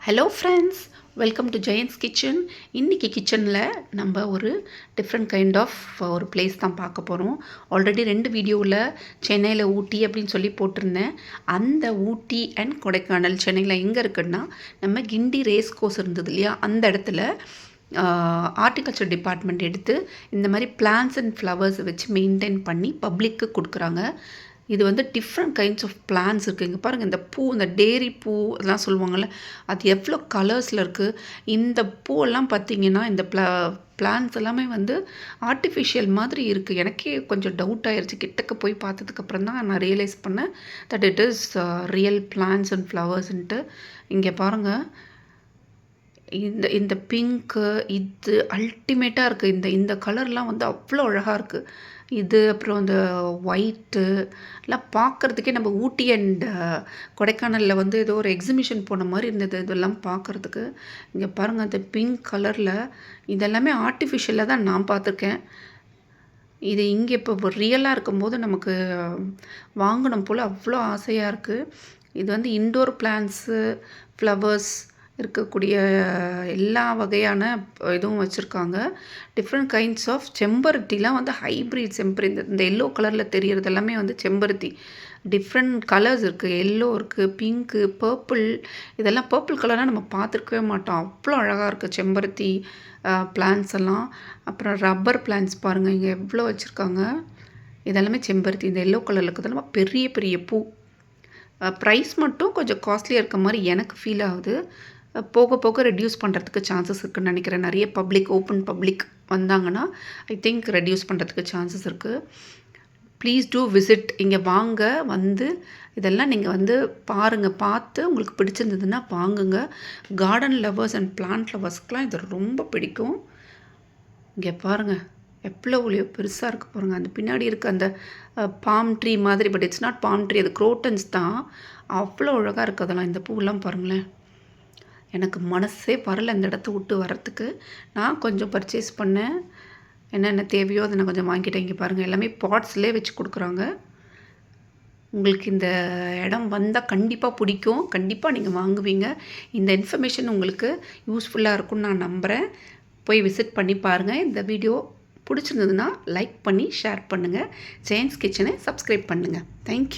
Hello friends, welcome to Giants kitchen. இன்றைக்கி கிச்சனில் நம்ம ஒரு டிஃப்ரெண்ட் கைண்ட் ஆஃப் ஒரு பிளேஸ் தான் பார்க்க போகிறோம். ஆல்ரெடி 2 வீடியோவில் சென்னையில் ஊட்டி அப்படின்னு சொல்லி போட்டிருந்தேன். அந்த ஊட்டி அண்ட் கொடைக்கானல் சென்னையில் எங்கே இருக்குன்னா, நம்ம கிண்டி ரேஸ் கோர்ஸ் இருந்தது இல்லையா, அந்த இடத்துல ஹார்டிகல்ச்சர் டிபார்ட்மெண்ட் எடுத்து இந்த மாதிரி பிளான்ட்ஸ் அண்ட் ஃப்ளவர்ஸை வச்சு மெயின்டைன் பண்ணி பப்ளிக்கு கொடுக்குறாங்க. இது வந்து டிஃப்ரெண்ட் கைண்ட்ஸ் ஆஃப் பிளான்ட்ஸ் இருக்குது. இங்கே பாருங்கள், இந்த பூ, இந்த டேரி பூ அதெல்லாம் சொல்லுவாங்கள்ல, அது எவ்வளோ கலர்ஸில் இருக்குது. இந்த பூவெல்லாம் பார்த்திங்கன்னா, இந்த பிளான்ட்ஸ் எல்லாமே வந்து ஆர்டிஃபிஷியல் மாதிரி இருக்குது. எனக்கே கொஞ்சம் டவுட் ஆயிடுச்சு. கிட்டக்க போய் பார்த்ததுக்கப்புறம் தான் நான் ரியலைஸ் பண்ணேன் that it is real plants and ஃப்ளவர்ஸ்ன்ட்டு. இங்கே பாருங்கள், இந்த இந்த பிங்க்கு இது அல்டிமேட்டாக இருக்குது. இந்த கலர்லாம் வந்து அவ்வளோ அழகாக இருக்குது. இது அப்புறம் இந்த ஒயிட்டு எல்லாம் பார்க்குறதுக்கே நம்ம ஊட்டி அண்ட் கொடைக்கானலில் வந்து ஏதோ ஒரு எக்ஸிபிஷன் போன மாதிரி இருந்தது இதெல்லாம் பார்க்குறதுக்கு. இங்கே பாருங்கள், அந்த பிங்க் கலரில் இதெல்லாமே ஆர்டிஃபிஷியலாக தான் நான் பார்த்துருக்கேன். இது இங்கே இப்போ ரியலாக இருக்கும்போது நமக்கு வாங்கணும் போல் அவ்வளோ ஆசையாக இருக்குது. இது வந்து இன்டோர் பிளான்ட்ஸு, ஃப்ளவர்ஸ் இருக்கக்கூடிய எல்லா வகையான இதுவும் வச்சுருக்காங்க. டிஃப்ரெண்ட் கைண்ட்ஸ் ஆஃப் செம்பருத்திலாம் வந்து ஹைப்ரிட் செம்பருத்தி. இந்த எல்லோ கலரில் தெரிகிறது எல்லாமே வந்து செம்பருத்தி. டிஃப்ரெண்ட் கலர்ஸ் இருக்குது. எல்லோ இருக்குது, பிங்க்கு, பர்பிள். இதெல்லாம் பர்பிள் கலராக நம்ம பார்த்துருக்கவே மாட்டோம். அவ்வளோ அழகாக இருக்குது செம்பருத்தி பிளான்ட்ஸ் எல்லாம். அப்புறம் ரப்பர் பிளான்ட்ஸ் பாருங்கள், இங்கே எவ்வளோ வச்சுருக்காங்க. இதெல்லாமே செம்பருத்தி. இந்த எல்லோ கலரில் இருக்கிறதெல்லாம் பெரிய பெரிய பூ. ப்ரைஸ் மட்டும் கொஞ்சம் காஸ்ட்லியாக இருக்க மாதிரி எனக்கு ஃபீல் ஆகுது. போக போக ரெடியூஸ் பண்ணுறதுக்கு சான்சஸ் இருக்குதுன்னு நினைக்கிறேன். நிறைய ஓப்பன் பப்ளிக் வந்தாங்கன்னா ஐ திங்க் ரெடியூஸ் பண்ணுறதுக்கு சான்சஸ் இருக்குது. Please do visit. இங்கே வாங்க, வந்து இதெல்லாம் நீங்கள் வந்து பாருங்கள். பார்த்து உங்களுக்கு பிடிச்சிருந்ததுன்னா வாங்குங்க. கார்டன் லவர்ஸ் அண்ட் பிளான்ட் லவர்ஸ்க்கெலாம் இது ரொம்ப பிடிக்கும். இங்கே பாருங்கள், எவ்வளோ பெருசாக இருக்குது பாருங்கள். அந்த பின்னாடி இருக்க அந்த பாம் ட்ரீ மாதிரி, but it's not bomb tree, அது குரோட்டன்ஸ் தான். அவ்வளோ அழகாக இருக்குது அதெல்லாம். இந்த பூவெல்லாம் பாருங்களேன். எனக்கு மனசே வரலை இந்த இடத்த விட்டு வரத்துக்கு. நான் கொஞ்சம் பர்ச்சேஸ் பண்ணேன். என்னென்ன தேவையோ அதை நான் கொஞ்சம் வாங்கிட்டேன். இங்கே பாருங்கள், எல்லாமே பாட்ஸ்லேயே வச்சு கொடுக்குறாங்க. உங்களுக்கு இந்த இடம் வந்தால் கண்டிப்பாக பிடிக்கும். கண்டிப்பாக நீங்கள் வாங்குவீங்க. இந்த இன்ஃபர்மேஷன் உங்களுக்கு யூஸ்ஃபுல்லாக இருக்கும்னு நான் நம்புகிறேன். போய் விசிட் பண்ணி பாருங்கள். இந்த வீடியோ பிடிச்சிருந்ததுன்னா லைக் பண்ணி ஷேர் பண்ணுங்கள். ஜெயன்ஸ் கிச்சனை சப்ஸ்கிரைப் பண்ணுங்கள். தேங்க்யூ.